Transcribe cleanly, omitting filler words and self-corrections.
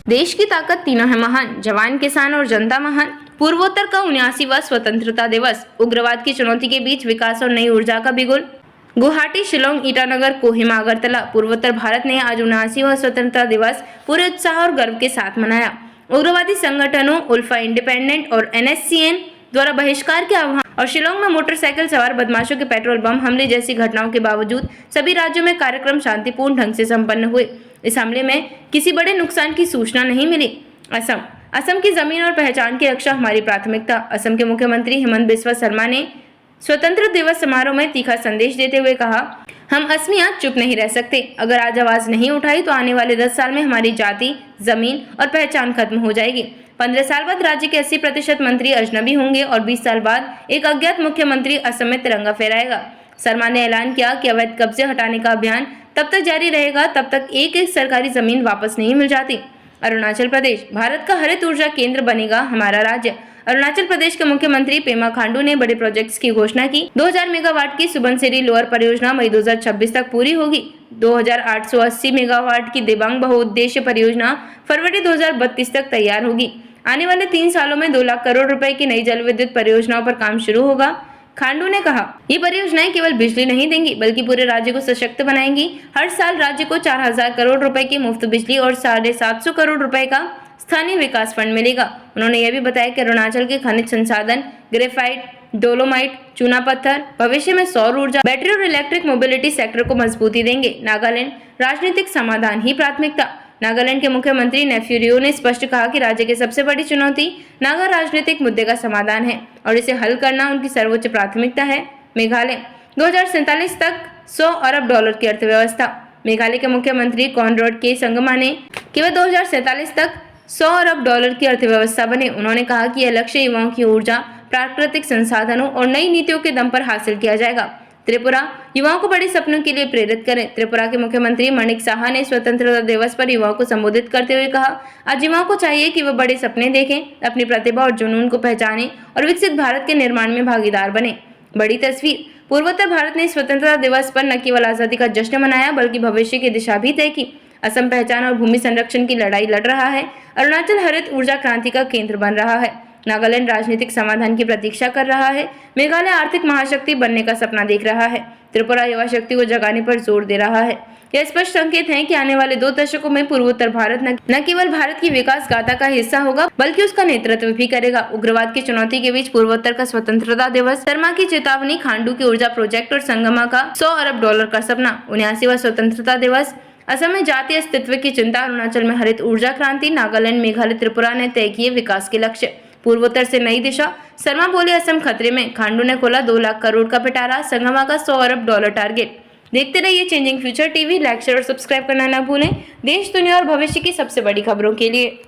देश की ताकत तीनों है महान, जवान, किसान और जनता महान। पूर्वोत्तर का 79वां स्वतंत्रता दिवस। उग्रवाद की चुनौती के बीच विकास और नई ऊर्जा का बिगुल। गुवाहाटी, शिलोंग, ईटानगर, कोहिमा, अगरतला। पूर्वोत्तर भारत ने आज 79वां स्वतंत्रता दिवस पूरे उत्साह और गर्व के साथ मनाया। उग्रवादी संगठनों उल्फा इंडिपेंडेंट और NSCN द्वारा बहिष्कार के आह्वान और शिलोंग में मोटरसाइकिल सवार बदमाशों के पेट्रोल बम हमले जैसी घटनाओं के बावजूद सभी राज्यों में कार्यक्रम शांतिपूर्ण ढंग से संपन्न हुए। इस हमले में किसी बड़े नुकसान की सूचना नहीं मिली। असम की जमीन और पहचान की रक्षा हमारी प्राथमिकता। असम के मुख्यमंत्री हिमंत बिस्वा शर्मा ने स्वतंत्रता दिवस समारोह में तीखा संदेश देते हुए कहा, हम असमिया चुप नहीं रह सकते। अगर आज आवाज नहीं उठाई तो आने वाले 10 साल में हमारी जाति, जमीन और पहचान खत्म हो जाएगी। 15 साल बाद राज्य के 80% मंत्री अजनबी होंगे और 20 साल बाद एक अज्ञात मुख्यमंत्री असम में तिरंगा फहराएगा। शर्मा ने ऐलान किया कि अवैध कब्जे हटाने का अभियान तब तक जारी रहेगा तब तक एक सरकारी जमीन वापस नहीं मिल जाती। अरुणाचल प्रदेश भारत का हरित ऊर्जा केंद्र बनेगा हमारा राज्य। अरुणाचल प्रदेश के मुख्यमंत्री पेमा खांडू ने बड़े प्रोजेक्ट्स की घोषणा की। 2000 मेगावाट की सुबनसिरी लोअर परियोजना मई 2026 तक पूरी होगी। 2880 मेगावाट की दिबांग बहुउद्देश्य परियोजना फरवरी 2032 तक तैयार होगी। आने वाले 3 सालों में 2 लाख करोड़ रुपए की नई जल विद्युत परियोजनाओं पर काम शुरू होगा। खांडू ने कहा, ये परियोजनाएं केवल बिजली नहीं देंगी बल्कि पूरे राज्य को सशक्त बनाएंगी। हर साल राज्य को 4000 करोड़ रुपए की मुफ्त बिजली और 750 करोड़ रुपए का स्थानीय विकास फंड मिलेगा। उन्होंने यह भी बताया कि अरुणाचल के खनिज संसाधन ग्रेफाइट, डोलोमाइट, चूना पत्थर भविष्य में सौर ऊर्जा, बैटरी और इलेक्ट्रिक मोबिलिटी सेक्टर को मजबूती देंगे। नागालैंड राजनीतिक समाधान ही प्राथमिकता। नागालैंड के मुख्यमंत्री नेफ्यू रियो ने स्पष्ट कहा कि राज्य की सबसे बड़ी चुनौती नागा राजनीतिक मुद्दे का समाधान है और इसे हल करना उनकी सर्वोच्च प्राथमिकता है। मेघालय 2047 तक $100 अरब की अर्थव्यवस्था। मेघालय के मुख्यमंत्री कॉनराड के संगमा ने केवल 2047 तक $100 अरब की अर्थव्यवस्था बने। उन्होंने कहा कि यह लक्ष्य युवाओं की ऊर्जा, प्राकृतिक संसाधनों और नई नीतियों के दम पर हासिल किया जाएगा। त्रिपुरा युवाओं को बड़े सपनों के लिए प्रेरित करें। त्रिपुरा के मुख्यमंत्री मणिक साहा ने स्वतंत्रता दिवस पर युवाओं को संबोधित करते हुए कहा, आज युवाओं को चाहिए कि वह बड़े सपने देखें, अपनी प्रतिभा और जुनून को पहचानें और विकसित भारत के निर्माण में भागीदार बने। बड़ी तस्वीर। पूर्वोत्तर भारत ने स्वतंत्रता दिवस पर न केवल आजादी का जश्न मनाया बल्कि भविष्य की दिशा भी तय की। असम पहचान और भूमि संरक्षण की लड़ाई लड़ रहा है। अरुणाचल हरित ऊर्जा क्रांति का केंद्र बन रहा है। नागालैंड राजनीतिक समाधान की प्रतीक्षा कर रहा है। मेघालय आर्थिक महाशक्ति बनने का सपना देख रहा है। त्रिपुरा युवा शक्ति को जगाने पर जोर दे रहा है। यह स्पष्ट संकेत है कि आने वाले 2 दशकों में पूर्वोत्तर भारत न केवल भारत की विकास गाथा का हिस्सा होगा बल्कि उसका नेतृत्व भी करेगा। उग्रवाद की चुनौती के बीच पूर्वोत्तर का स्वतंत्रता दिवस, शर्मा की चेतावनी, खांडू के ऊर्जा प्रोजेक्ट और संगमा का $100 अरब का सपना। 79वां स्वतंत्रता दिवस। असम में जातीय अस्तित्व की चिंता, अरुणाचल में हरित ऊर्जा क्रांति, नागालैंड, मेघालय, त्रिपुरा ने तय किए विकास के लक्ष्य। पूर्वोत्तर से नई दिशा। शर्मा बोले असम खतरे में। खांडू ने खोला 2 लाख करोड़ का पिटारा, संगमा का $100 अरब टारगेट। देखते रहिए changing future TV. Like, share और सब्सक्राइब करना ना भूलें। देश, दुनिया और भविष्य की सबसे बड़ी खबरों के लिए।